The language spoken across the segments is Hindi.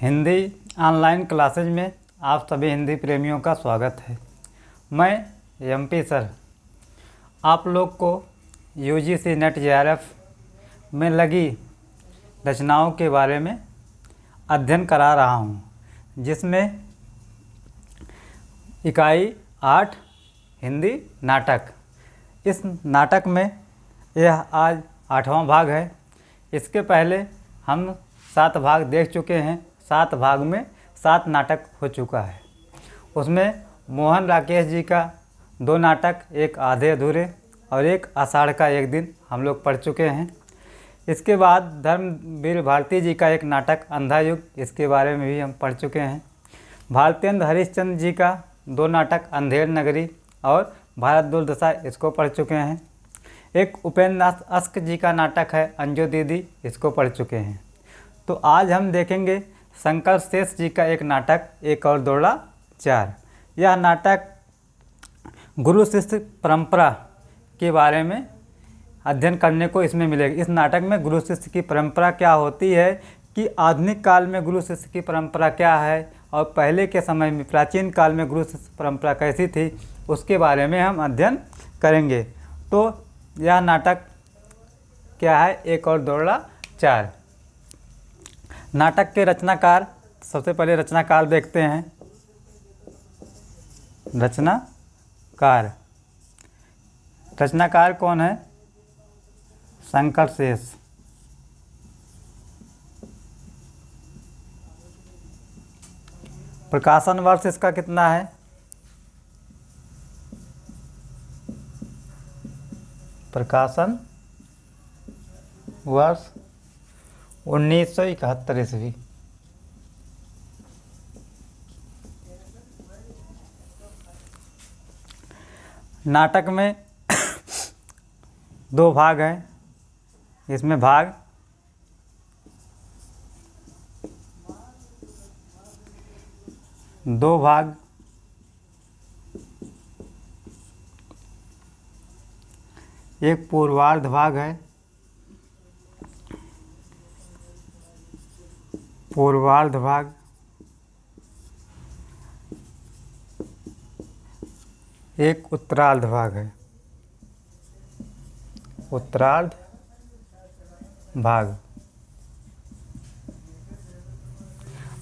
हिंदी ऑनलाइन क्लासेज में आप सभी हिंदी प्रेमियों का स्वागत है। मैं एमपी सर आप लोग को यूजीसी नेट जेआरएफ में लगी रचनाओं के बारे में अध्ययन करा रहा हूं, जिसमें इकाई 8 हिंदी नाटक। इस नाटक में यह आज 8वां भाग है। इसके पहले हम 7 भाग देख चुके हैं। 7 भाग में 7 नाटक हो चुका है। उसमें मोहन राकेश जी का 2 नाटक, एक आधे अधूरे और एक आषाढ़ का एक दिन हम लोग पढ़ चुके हैं। इसके बाद धर्मवीर भारती जी का एक नाटक अंधा युग, इसके बारे में भी हम पढ़ चुके हैं। भारतेंद्र हरिश्चंद्र जी का 2 नाटक अंधेर नगरी और भारत दुर्दशा, इसको पढ़ चुके हैं। एक उपेंद्र नाथ अस्क जी का नाटक है अंजू दीदी, इसको पढ़ चुके हैं। तो आज हम देखेंगे शंकर शेष जी का एक नाटक एक और दौड़ा 4। यह नाटक गुरु शिष्य परंपरा के बारे में अध्ययन करने को इसमें मिलेगा। इस नाटक में गुरु शिष्य की परंपरा क्या होती है, कि आधुनिक काल में गुरु शिष्य की परंपरा क्या है और पहले के समय में प्राचीन काल में गुरु शिष्य परंपरा कैसी थी, उसके बारे में हम अध्ययन करेंगे। तो यह नाटक क्या है, एक और दौड़ा 4। नाटक के रचनाकार, सबसे पहले रचनाकार देखते हैं। रचनाकार कौन है? शंकर शेष। प्रकाशन वर्ष इसका कितना है? प्रकाशन वर्ष 1971 ईस्वी। नाटक में 2 भाग हैं। इसमें भाग दो भाग, एक पूर्वार्ध भाग है, पूर्वार्ध भाग, एक उत्तरार्ध भाग है, उत्तरार्ध भाग।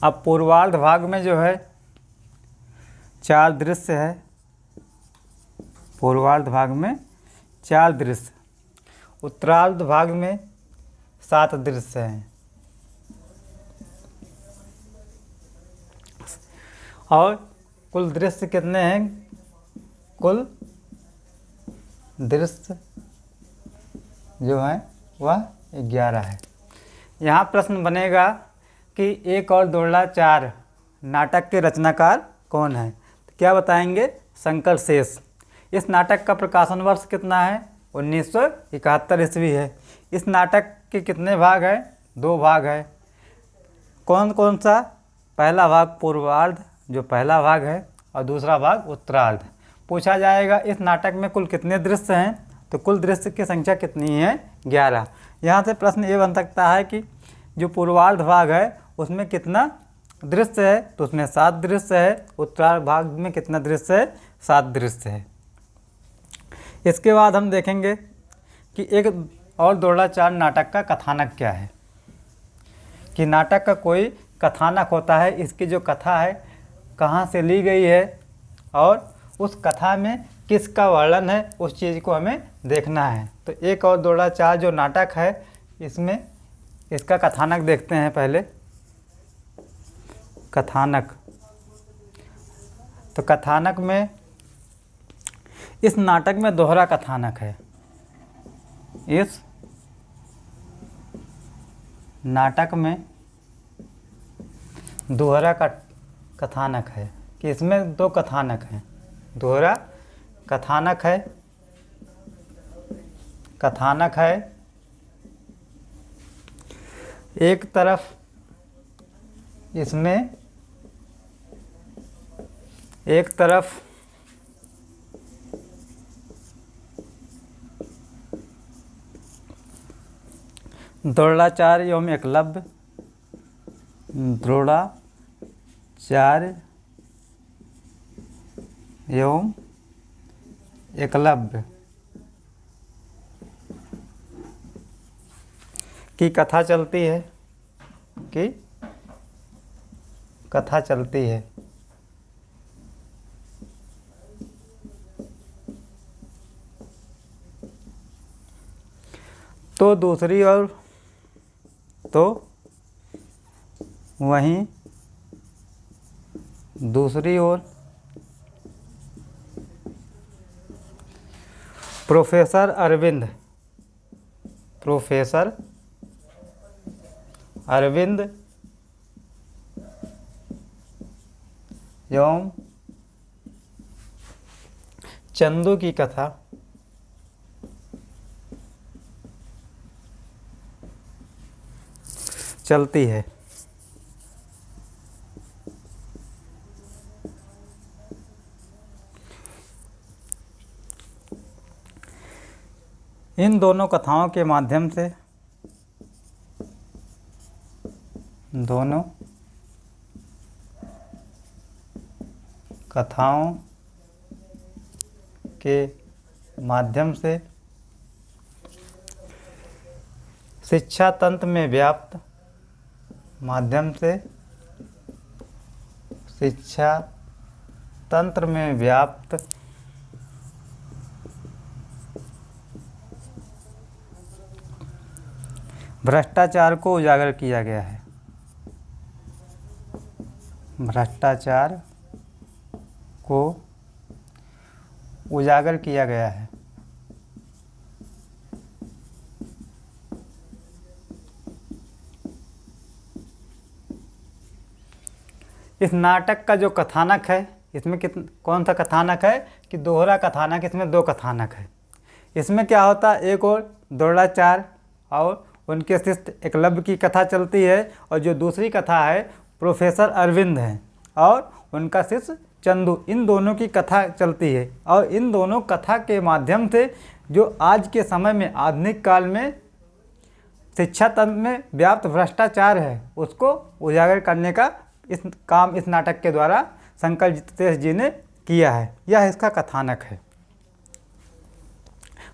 अब पूर्वार्ध भाग में जो है 4 दृश्य है। पूर्वार्ध भाग में 4 दृश्य, उत्तरार्ध भाग में 7 दृश्य हैं। और कुल दृश्य कितने हैं? कुल दृश्य जो है वह 11 है। यहाँ प्रश्न बनेगा कि एक और दौड़ा 4 नाटक के रचनाकार कौन है? तो क्या बताएंगे? शंकर शेष। इस नाटक का प्रकाशन वर्ष कितना है? 1971 ईस्वी है। इस नाटक के कितने भाग हैं? 2 भाग है। कौन कौन सा? पहला भाग पूर्वार्ध, जो पहला भाग है, और दूसरा भाग उत्तरार्ध। पूछा जाएगा इस नाटक में कुल कितने दृश्य हैं, तो कुल दृश्य की संख्या कितनी है? 11। यहाँ से प्रश्न ये बन सकता है कि जो पूर्वार्ध भाग है उसमें कितना दृश्य है, तो उसमें 7 दृश्य है। उत्तरार्ध भाग में कितना दृश्य है? 7 दृश्य है। इसके बाद हम देखेंगे कि एक और दौड़ा 4 नाटक का कथानक क्या है, कि नाटक का कोई कथानक होता है, इसकी जो कथा है कहाँ से ली गई है और उस कथा में किसका वर्णन है, उस चीज़ को हमें देखना है। तो एक और दौड़ा 4 जो नाटक है, इसमें इसका कथानक देखते हैं पहले। कथानक, तो कथानक में इस नाटक में दोहरा कथानक है। इस नाटक में दोहरा का कथानक है, कि इसमें 2 कथानक हैं। दोहरा कथानक है। कथानक है एक तरफ, इसमें एक तरफ द्रोणाचार्य एवं एकलव्य, द्रोणाचार्य एवं एकलव्य की कथा चलती है तो दूसरी ओर प्रोफेसर अरविंद एवं चंदू की कथा चलती है। इन दोनों कथाओं के माध्यम से शिक्षा तंत्र में व्याप्त भ्रष्टाचार को उजागर किया गया है। इस नाटक का जो कथानक है, इसमें कौन सा कथानक है कि दोहरा कथानक, इसमें दो कथानक है। इसमें क्या होता है, एक और द्रोणाचार्य और उनके शिष्य एकलव्य की कथा चलती है, और जो दूसरी कथा है प्रोफेसर अरविंद हैं और उनका शिष्य चंदू, इन दोनों की कथा चलती है। और इन दोनों कथा के माध्यम से जो आज के समय में आधुनिक काल में शिक्षा तंत्र में व्याप्त भ्रष्टाचार है, उसको उजागर करने का इस नाटक के द्वारा शंकर जितेश जी ने किया है। यह इसका कथानक है।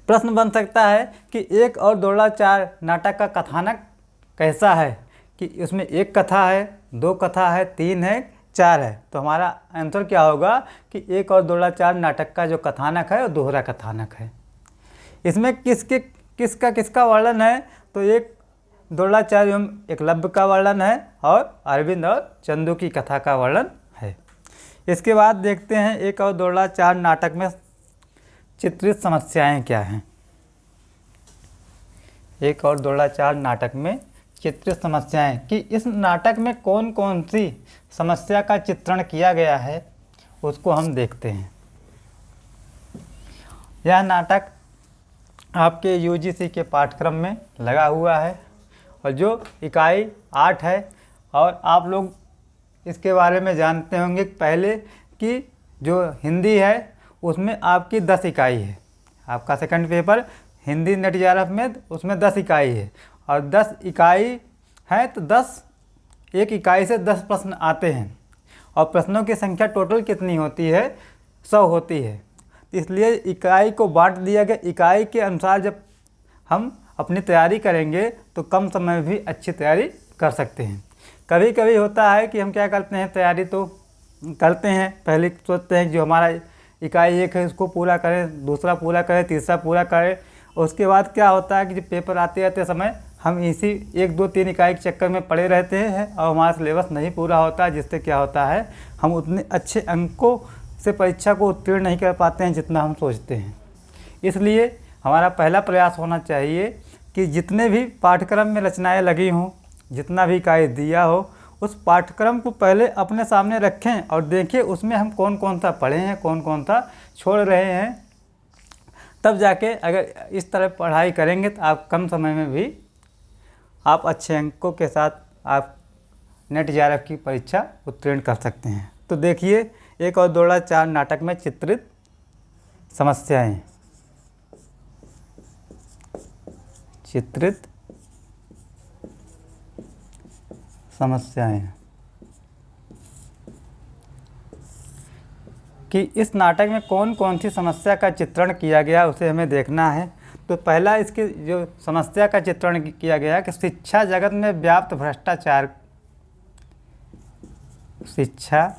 प्रश्न बन सकता है कि एक और द्रोणाचार्य नाटक का कथानक कैसा है, कि उसमें एक कथा है, दो कथा है, तीन है, चार है। तो हमारा आंसर क्या होगा कि एक और द्रोणाचार्य नाटक का जो कथानक है वो दोहरा कथानक है। इसमें किसका वर्णन है, तो एक द्रोणाचार्य एवं एकलव्य का वर्णन है और अरविंद और चंदू की कथा का वर्णन है। इसके बाद देखते हैं एक और द्रोणाचार्य नाटक में चित्रित समस्याएं क्या हैं। एक और द्रोणाचार्य नाटक में चित्रित समस्याएं, कि इस नाटक में कौन कौन सी समस्या का चित्रण किया गया है, उसको हम देखते हैं। यह नाटक आपके यूजीसी के पाठ्यक्रम में लगा हुआ है और जो इकाई 8 है, और आप लोग इसके बारे में जानते होंगे पहले कि जो हिंदी है उसमें आपकी 10 इकाई है। आपका second paper Hindi net JRF में उसमें 10 इकाई है, और 10 इकाई है तो 10 एक इकाई से 10 प्रश्न आते हैं, और प्रश्नों की संख्या टोटल कितनी होती है, 100 होती है। इसलिए इकाई को बांट दिया गया। इकाई के अनुसार जब हम अपनी तैयारी करेंगे तो कम समय में भी अच्छी तैयारी कर सकते हैं। कभी कभी होता है कि हम क्या करते हैं, तैयारी तो करते हैं, पहले सोचते हैं कि जो हमारा इकाई 1 है उसको पूरा करें, दूसरा पूरा करें, तीसरा पूरा करें। उसके बाद क्या होता है कि जब पेपर आते समय हम इसी 1, 2, 3 इकाई के चक्कर में पड़े रहते हैं और हमारा सिलेबस नहीं पूरा होता, जिससे क्या होता है हम उतने अच्छे अंकों से परीक्षा को उत्तीर्ण नहीं कर पाते हैं जितना हम सोचते हैं। इसलिए हमारा पहला प्रयास होना चाहिए कि जितने भी पाठ्यक्रम में रचनाएं लगी हों, जितना भी इकाई दिया हो, उस पाठ्यक्रम को पहले अपने सामने रखें और देखें उसमें हम कौन कौन सा पढ़े हैं, कौन कौन सा छोड़ रहे हैं। तब जाके अगर इस तरह पढ़ाई करेंगे तो आप कम समय में भी आप अच्छे अंकों के साथ आप नेट जेआरएफ की परीक्षा उत्तीर्ण कर सकते हैं। तो देखिए एक और द्रोणाचार्य नाटक में चित्रित समस्याएं। समस्याएं कि इस नाटक में कौन कौन सी समस्या का चित्रण किया गया उसे हमें देखना है। तो पहला इसकी जो समस्या का चित्रण किया गया कि शिक्षा जगत में व्याप्त भ्रष्टाचार, शिक्षा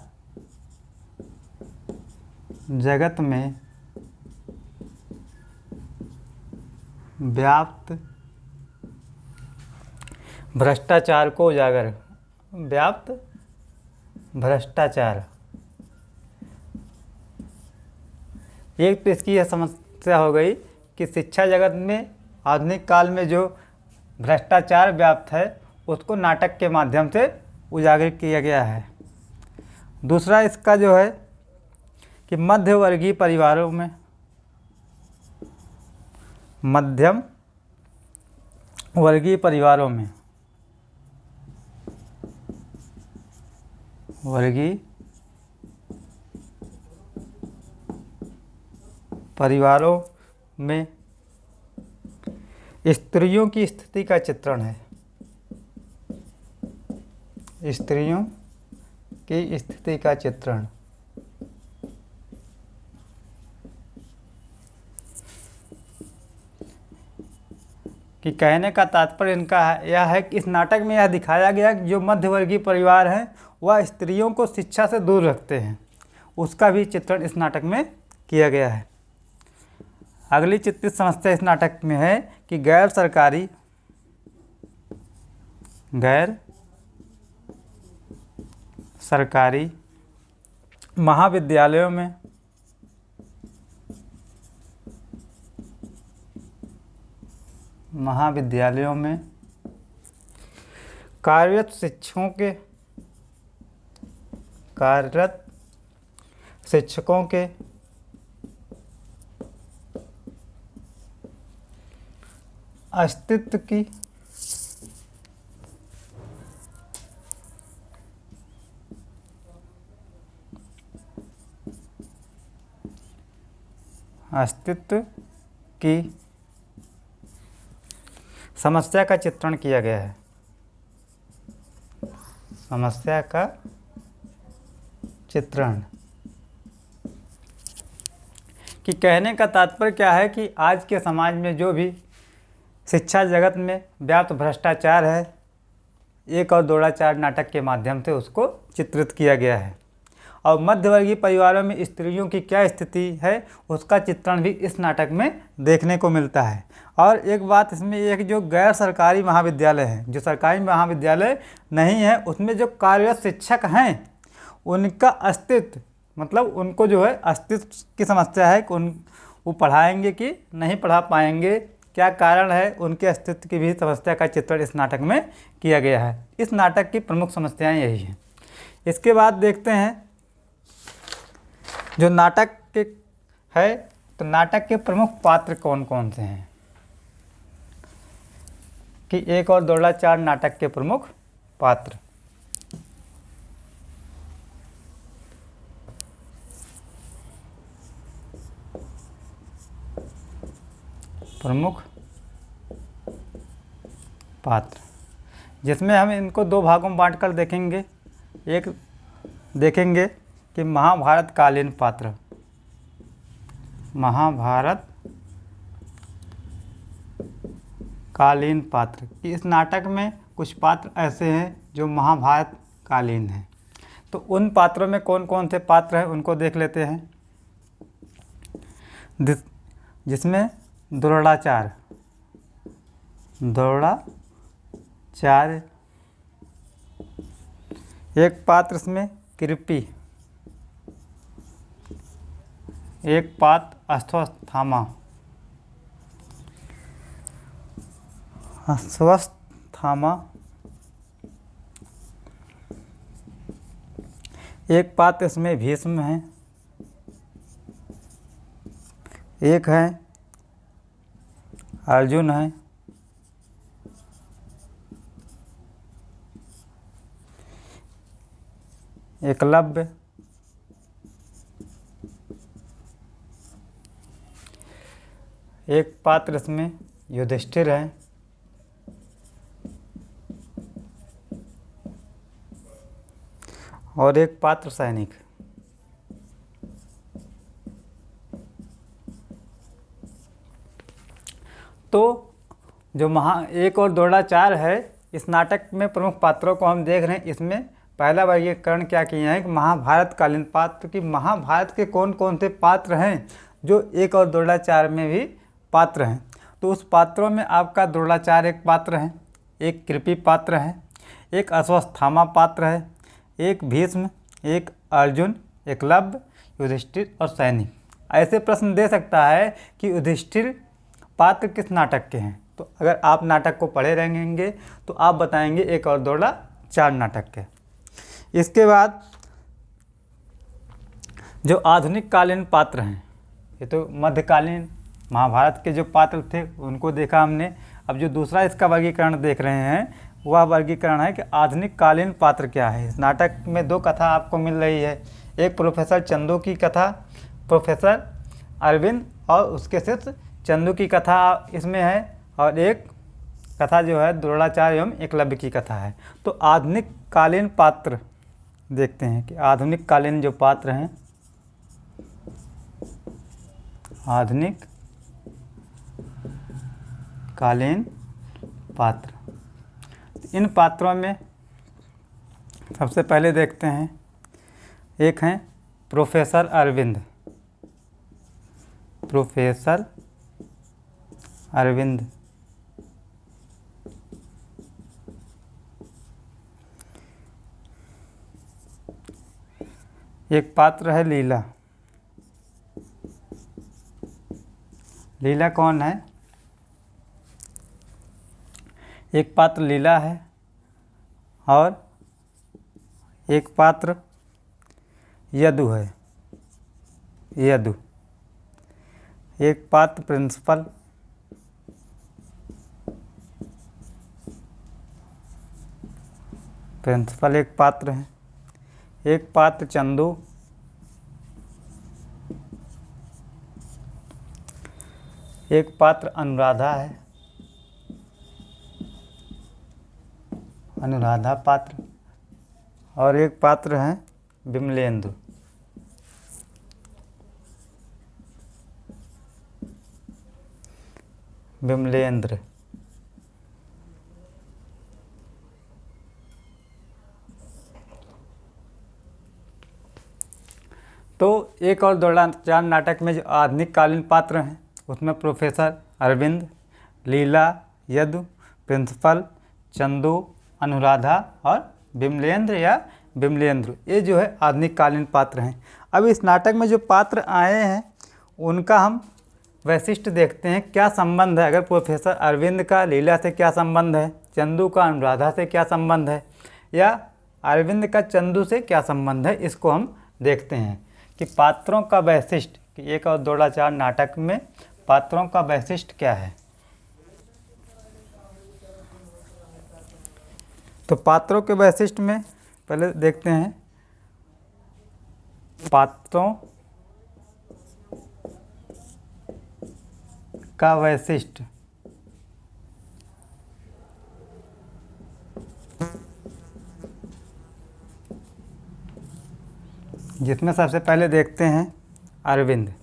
जगत में व्याप्त भ्रष्टाचार को उजागर, व्याप्त भ्रष्टाचार। एक तो इसकी यह समस्या हो गई कि शिक्षा जगत में आधुनिक काल में जो भ्रष्टाचार व्याप्त है उसको नाटक के माध्यम से उजागर किया गया है। दूसरा इसका जो है कि मध्यवर्गीय परिवारों में, मध्यम वर्गीय परिवारों में, वर्गीय परिवारों में स्त्रियों की स्थिति का चित्रण है, स्त्रियों की स्थिति का चित्रण। कि कहने का तात्पर्य इनका यह है कि इस नाटक में यह दिखाया गया कि जो मध्यवर्गीय परिवार हैं वह स्त्रियों को शिक्षा से दूर रखते हैं, उसका भी चित्रण इस नाटक में किया गया है। अगली चित्रित समस्या इस नाटक में है कि गैर सरकारी महाविद्यालयों में कार्यरत शिक्षकों के अस्तित्व की समस्या का चित्रण किया गया है, समस्या का चित्रण। कि कहने का तात्पर्य क्या है कि आज के समाज में जो भी शिक्षा जगत में व्याप्त भ्रष्टाचार है, एक और दोड़ाचार नाटक के माध्यम से उसको चित्रित किया गया है। और मध्यवर्गीय परिवारों में स्त्रियों की क्या स्थिति है उसका चित्रण भी इस नाटक में देखने को मिलता है। और एक बात इसमें एक जो गैर सरकारी महाविद्यालय हैं, जो सरकारी महाविद्यालय नहीं है, उसमें जो कार्यरत शिक्षक हैं उनका अस्तित्व, मतलब उनको जो है अस्तित्व की समस्या है कि वो पढ़ाएंगे कि नहीं पढ़ा पाएंगे, क्या कारण है, उनके अस्तित्व की भी समस्या का चित्रण इस नाटक में किया गया है। इस नाटक की प्रमुख समस्याएं यही हैं। इसके बाद देखते हैं जो नाटक के है, तो नाटक के प्रमुख पात्र कौन कौन से हैं। कि एक और दोड़ाचार नाटक के प्रमुख पात्र। प्रमुख पात्र जिसमें हम इनको दो भागों में बांटकर देखेंगे। एक देखेंगे कि महाभारत कालीन पात्र, महाभारत कालीन पात्र। कि इस नाटक में कुछ पात्र ऐसे हैं जो महाभारत कालीन हैं। तो उन पात्रों में कौन कौन से पात्र हैं उनको देख लेते हैं। जिसमें द्रोणाचार्य एक पात्र, इसमें कृपि एक पात्र, अश्वत्थामा एक पात्र, इसमें भीष्म है, एक है अर्जुन है, एकलव्य, एक पात्र इसमें युधिष्ठिर है, और एक पात्र सैनिक। तो जो एक और दोहरा चार है, इस नाटक में प्रमुख पात्रों को हम देख रहे हैं। इसमें पहला वर्गीकरण क्या किया है कि महाभारत कालीन पात्र की महाभारत के कौन कौन से पात्र हैं जो एक और द्रोणाचार्य में भी पात्र हैं। तो उस पात्रों में आपका द्रोणाचार्य एक पात्र है, एक कृपि पात्र है, एक अश्वत्थामा पात्र है, एक भीष्म, एक अर्जुन, एकलव्य, युधिष्ठिर और सैनिक। ऐसे प्रश्न दे सकता है कि युधिष्ठिर पात्र किस नाटक के हैं। तो अगर आप नाटक को पढ़े रहेंगे तो आप बताएंगे एक और द्रोणाचार्य नाटक के। इसके बाद जो आधुनिक कालीन पात्र हैं, ये तो मध्यकालीन महाभारत के जो पात्र थे उनको देखा हमने। अब जो दूसरा इसका वर्गीकरण देख रहे हैं वह वर्गीकरण है कि आधुनिक कालीन पात्र क्या है। इस नाटक में दो कथा आपको मिल रही है, एक प्रोफेसर चंदू की कथा, प्रोफेसर अरविंद और उसके शिष्य चंदू की कथा इसमें है, और एक कथा जो है द्रोणाचार्य एवं एकलव्य की कथा है। तो आधुनिक कालीन पात्र देखते हैं कि आधुनिक कालीन जो पात्र हैं, आधुनिक कालीन पात्र, इन पात्रों में सबसे पहले देखते हैं, एक हैं प्रोफेसर अरविंद। प्रोफेसर अरविंद एक पात्र है लीला। लीला कौन है? एक पात्र लीला है और एक पात्र यदु है। यदु एक पात्र प्रिंसिपल, प्रिंसिपल एक पात्र है, एक पात्र चंदू, एक पात्र अनुराधा है, अनुराधा पात्र, और एक पात्र है विमलेंद्र। विमलेंद्र तो एक और द्रोणाचार्य नाटक में जो आधुनिक कालीन पात्र हैं उसमें प्रोफेसर अरविंद, लीला, यदु, प्रिंसिपल, चंदू, अनुराधा और विमलेंद्र या विमलेंद्र, ये जो है आधुनिक कालीन पात्र हैं। अब इस नाटक में जो पात्र आए हैं उनका हम वैशिष्ट देखते हैं, क्या संबंध है। अगर प्रोफेसर अरविंद का लीला से क्या संबंध है, चंदू का अनुराधा से क्या संबंध है, या अरविंद का चंदू से क्या संबंध है, इसको हम देखते हैं कि पात्रों का वैशिष्ट, कि एक और द्रोणाचार्य नाटक में पात्रों का वैशिष्ट क्या है। तो पात्रों के वैशिष्ट में पहले देखते हैं पात्रों का वैशिष्ट। जिसमें सबसे पहले देखते हैं अरविंद।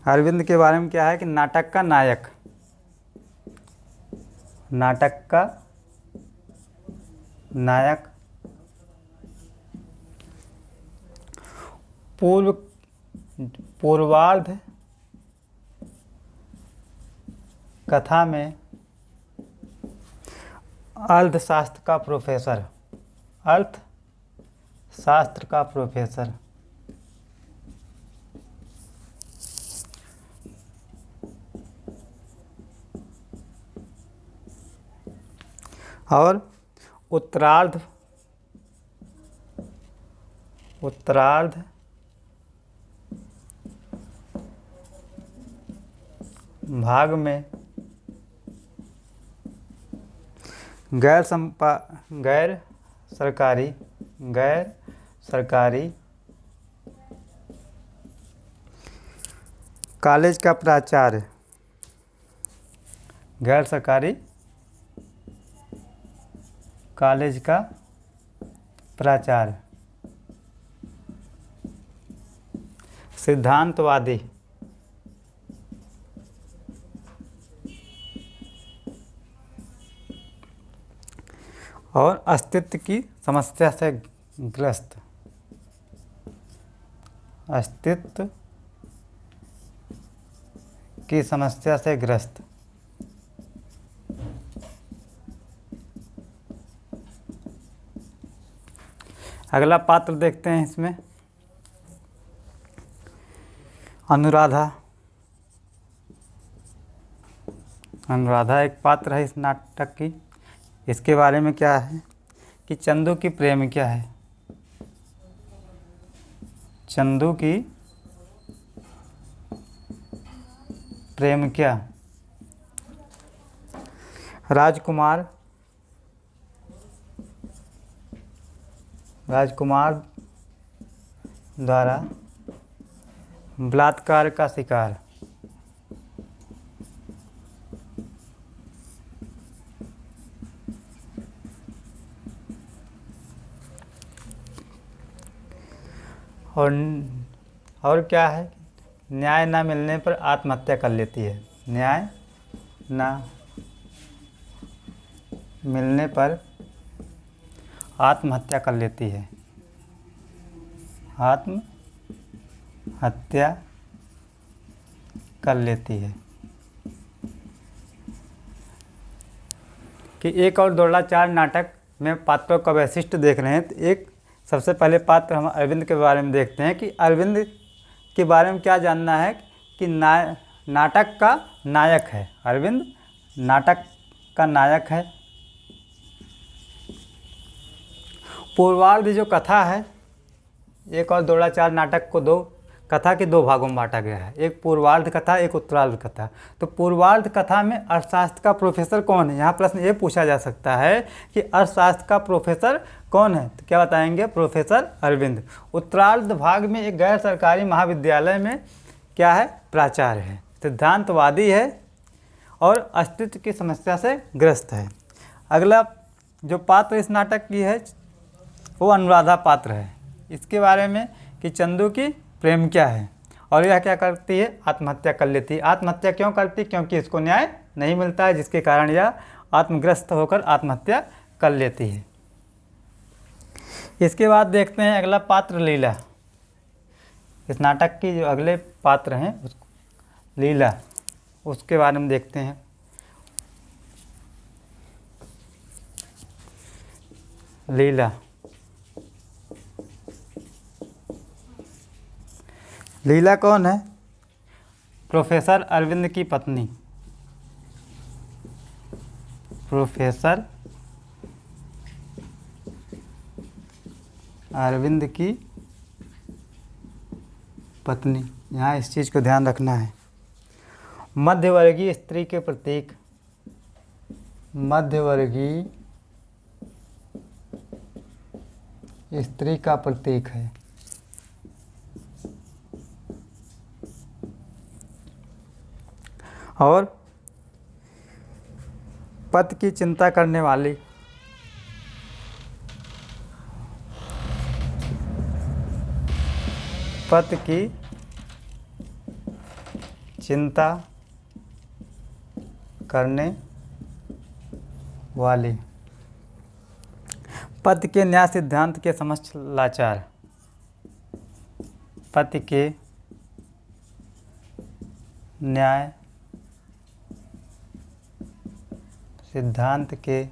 अरविंद के बारे में क्या है कि नाटक का नायक, नाटक का नायक, पूर्वार्ध कथा में अर्थशास्त्र का प्रोफेसर, अर्थशास्त्र का प्रोफेसर, और उत्तरार्ध भाग में गैर सरकारी कॉलेज का प्राचार्य, गैर सरकारी कॉलेज का प्राचार्य। सिद्धांतवादी, और अस्तित्व की समस्या से ग्रस्त, अस्तित्व की समस्या से ग्रस्त। अगला पात्र देखते हैं इसमें, अनुराधा। अनुराधा एक पात्र है इस नाटक की। इसके बारे में क्या है कि चंदू की प्रेम क्या है। चंदू की प्रेम क्या। राजकुमार द्वारा बलात्कार का शिकार। और क्या है, न्याय ना मिलने पर आत्महत्या कर लेती है। न्याय ना मिलने पर आत्महत्या कर लेती है। आत्महत्या कर लेती है। कि एक और दोहरा चार नाटक में पात्रों का वैशिष्ट देख रहे हैं। तो एक सबसे पहले पात्र हम अरविंद के बारे में देखते हैं कि अरविंद के बारे में क्या जानना है कि नाटक का नायक है। अरविंद नाटक का नायक है। पूर्वार्ध जो कथा है, एक और दोहरा चार नाटक को कथा के दो भागों में बांटा गया है। एक पूर्वार्ध कथा, एक उत्तरार्ध कथा। तो पूर्वार्ध कथा में अर्थशास्त्र का प्रोफेसर कौन है। यहाँ प्रश्न ये पूछा जा सकता है कि अर्थशास्त्र का प्रोफेसर कौन है, तो क्या बताएंगे, प्रोफेसर अरविंद। उत्तरार्ध भाग में एक गैर सरकारी महाविद्यालय में क्या है, प्राचार्य है, सिद्धांतवादी है और अस्तित्व की समस्या से ग्रस्त है। अगला जो पात्र इस नाटक की है वो अनुराधा पात्र है। इसके बारे में कि चंदू की प्रेम क्या है और यह क्या करती है, आत्महत्या कर लेती है। आत्महत्या क्यों करती, क्योंकि इसको न्याय नहीं मिलता है, जिसके कारण यह आत्मग्रस्त होकर आत्महत्या कर लेती है। इसके बाद देखते हैं अगला पात्र लीला। इस नाटक की जो अगले पात्र हैं लीला, उसके बारे में देखते हैं। लीला, लीला कौन है, प्रोफेसर अरविंद की पत्नी। प्रोफेसर अरविंद की पत्नी। यहाँ इस चीज़ को ध्यान रखना है। मध्यवर्गीय स्त्री के प्रतीक, मध्यवर्गीय स्त्री का प्रतीक है। और पति की चिंता करने वाली, पति की चिंता करने वाली, पति के न्याय सिद्धांत के समक्ष लाचार। पति के न्याय सिद्धांत के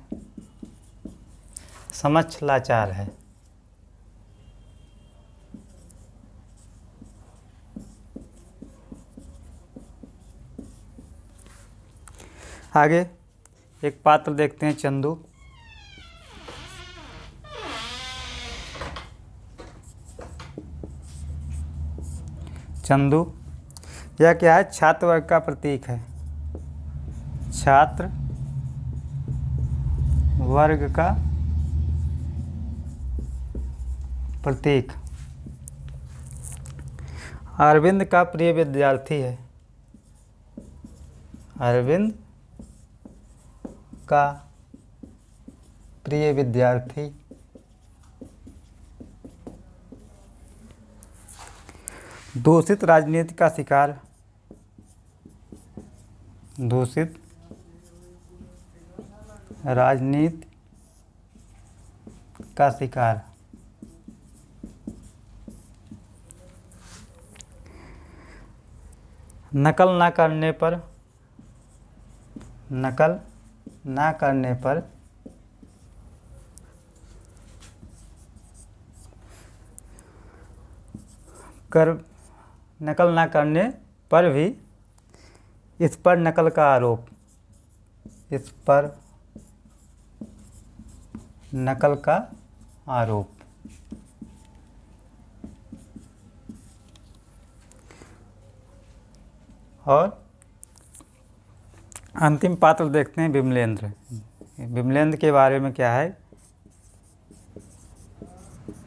समक्ष लाचार है। आगे एक पात्र देखते हैं चंदू। चंदू यह क्या है, छात्र वर्ग का प्रतीक है। छात्र वर्ग का प्रतीक। अरविंद का प्रिय विद्यार्थी है। अरविंद का प्रिय विद्यार्थी दूषित राजनीति का शिकार, दूषित राजनीति का शिकार, नकल ना करने पर, नकल ना करने पर नकल ना करने पर भी इस पर नकल का आरोप, इस पर नकल का आरोप। और अंतिम पात्र देखते हैं विमलेंद्र। विमलेंद्र के बारे में क्या है?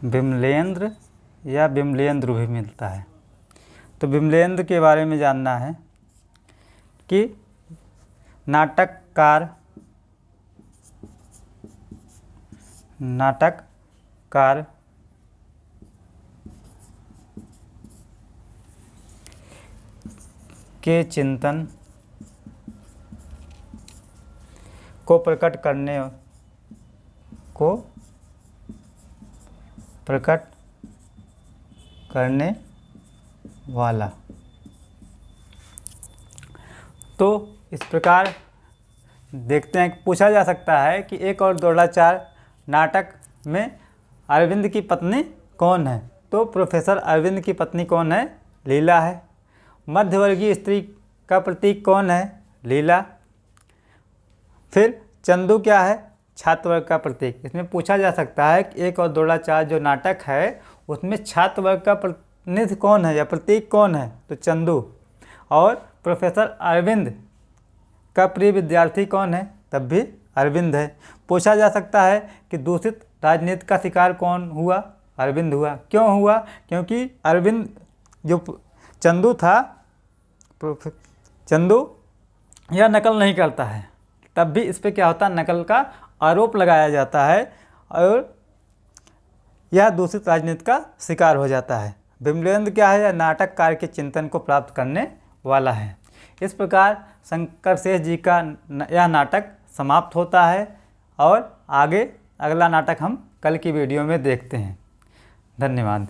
विमलेंद्र या विमलेंद्र भी मिलता है। तो विमलेंद्र के बारे में जानना है कि नाटककार के चिंतन को प्रकट करने वाला। तो इस प्रकार देखते हैं, पूछा जा सकता है कि 1 और दोहरा 4 नाटक में अरविंद की पत्नी कौन है? तो प्रोफेसर अरविंद की पत्नी कौन है? लीला है। मध्यवर्गीय स्त्री का प्रतीक कौन है? लीला। फिर चंदू क्या है? छात्र वर्ग का प्रतीक। इसमें पूछा जा सकता है कि 1 और दोहरा 4 जो नाटक है उसमें छात्र वर्ग का प्रतिनिधि कौन है या प्रतीक कौन है? तो चंदू। और प्रोफेसर अरविंद का प्रिय विद्यार्थी कौन है? तब भी अरविंद है। पूछा जा सकता है कि दूषित राजनीति का शिकार कौन हुआ? अरविंद हुआ। क्यों हुआ? क्योंकि अरविंद जो चंदू था, चंदू यह नकल नहीं करता है, तब भी इस पर क्या होता है? नकल का आरोप लगाया जाता है और यह दूषित राजनीति का शिकार हो जाता है। विमलेंद्र क्या है? नाटककार के चिंतन को प्राप्त करने वाला है। इस प्रकार शंकर शेष जी का यह नाटक समाप्त होता है और आगे अगला नाटक हम कल की वीडियो में देखते हैं। धन्यवाद।